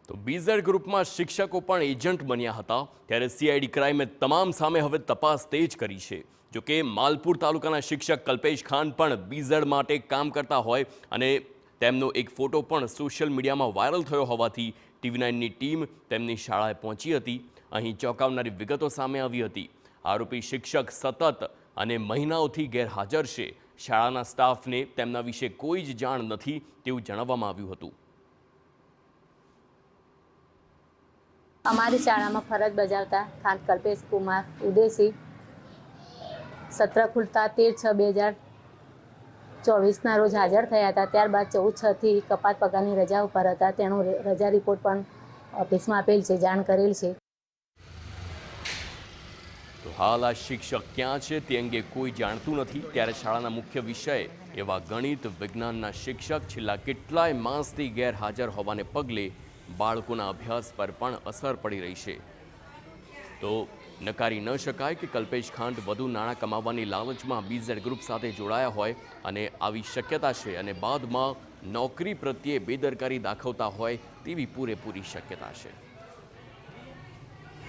તો બીઝેડ ગ્રુપમાં શિક્ષકો પણ એજન્ટ બન્યા હતા ત્યારે સીઆઈડી ક્રાઇમે તમામ સામે હવે તપાસ તેજ કરી છે। જો કે માલપુર તાલુકાના શિક્ષક કલ્પેશ ખાન પણ બીઝેડ માટે કામ કરતા હોય અને તેમનો એક ફોટો પણ સોશિયલ મીડિયામાં વાયરલ થયો હોવાથી TV9ની ટીમ તેમની શાળાએ પહોંચી હતી। અહીં ચોંકાવનારી વિગતો સામે આવી હતી। આરોપી શિક્ષક સતત અને મહિનાઓથી ગેરહાજર છે। શાળાના સ્ટાફને તેમના વિશે કોઈ જ જાણ નથી તેવું જણાવવામાં આવ્યું હતું। અમારી શાળામાં ફરજ બજાવતા ખાન કલ્પેશ કુમાર ઉદયસિંહ 17 ખુલતા 13/6/2024ના રોજ હાજર થયા હતા। ત્યારબાદ 14/6થી કપાત પગારની રજા ઉપર હતા। તેનો રજા રિપોર્ટ પણ ઓફિસમાં આપેલ છે, જાણ કરેલ છે। તો હાલ આ શિક્ષક ક્યાં છે તે અંગે કોઈ જાણતું નથી। ત્યારે શાળાના મુખ્ય વિષય એવા ગણિત વિજ્ઞાનના શિક્ષક છેલ્લા કેટલાય માસથી ગેરહાજર હોવાને પગલે બાળકોના અભ્યાસ પર પણ અસર પડી રહી છે। તો નકારી ન શકાય કે કલ્પેશ ખાન વધુ નાણાં કમાવવાની લાલચમાં બીઝેડ ગ્રુપ સાથે જોડાયા હોય અને આવી શક્યતા છે અને બાદમાં નોકરી પ્રત્યે બેદરકારી દાખવતા હોય તેવી પૂરેપૂરી શક્યતા છે।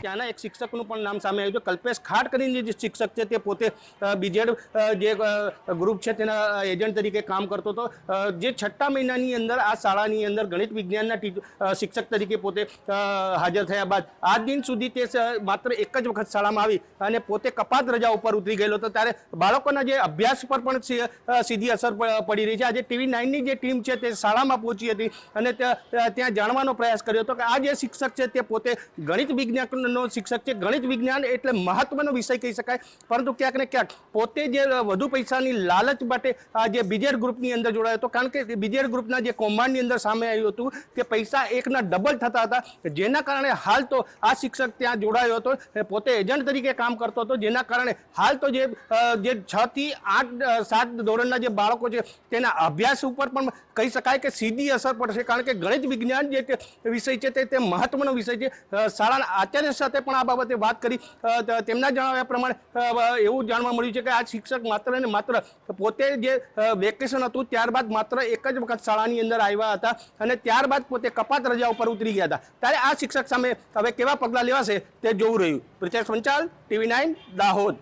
ત્યાંના એક શિક્ષકનું પણ નામ સામે આવ્યું છે। કલ્પેશ ખાટ કરીને જે શિક્ષક છે તે પોતે બીજેડ જે ગ્રુપ છે તેના એજન્ટ તરીકે કામ કરતો હતો। જે 6ઠ્ઠા મહિનાની અંદર આ શાળાની અંદર ગણિત વિજ્ઞાનના શિક્ષક તરીકે પોતે હાજર થયા બાદ આજ દિન સુધી તે માત્ર એક જ વખત શાળામાં આવી અને પોતે કપાત રજા ઉપર ઉતરી ગયેલો હતો। ત્યારે બાળકોના જે અભ્યાસ પર પણ સીધી અસર પડી રહી છે। આજે TV9ની જે ટીમ છે તે શાળામાં પહોંચી હતી અને ત્યાં જાણવાનો પ્રયાસ કર્યો હતો કે આ જે શિક્ષક છે તે પોતે ગણિત વિજ્ઞાન શિક્ષક છે। ગણિત વિજ્ઞાન એટલે મહત્વનો વિષય કહી શકાય, પરંતુ ક્યાંક ને ક્યાંક પોતે જે વધુ પૈસાની લાલચ માટે આ જે બીજેડ ગ્રુપની અંદર જોડાયો હતો। કારણ કે બીજેડ ગ્રુપના જે કૌભાંડની અંદર સામે આવ્યું હતું કે પૈસા એકના ડબલ થતા હતા, જેના કારણે હાલ તો આ શિક્ષક ત્યાં જોડાયો હતો, પોતે એજન્ટ તરીકે કામ કરતો હતો, જેના કારણે હાલ તો જે 6 થી 8, 7 ધોરણના જે બાળકો છે તેના અભ્યાસ ઉપર પણ કહી શકાય કે સીધી અસર પડશે। કારણ કે ગણિત વિજ્ઞાન જે વિષય છે તે મહત્વનો વિષય છે। શાળાના આચાર્ય સાથે પણ આ બાબતે વાત કરી, તેમના જણાવ્યા પ્રમાણે એવું જાણવા મળ્યું છે કે આ શિક્ષક માત્ર ને માત્ર પોતે જે વેકેશન હતું ત્યારબાદ માત્ર એક જ વખત શાળાની અંદર આવ્યા હતા અને ત્યારબાદ પોતે કપાત રજા ઉપર ઉતરી ગયા હતા। ત્યારે આ શિક્ષક સામે હવે કેવા પગલાં લેવાશે તે જોવું રહ્યું। પ્રિતેશ પંચાલ, TV9 દાહોદ।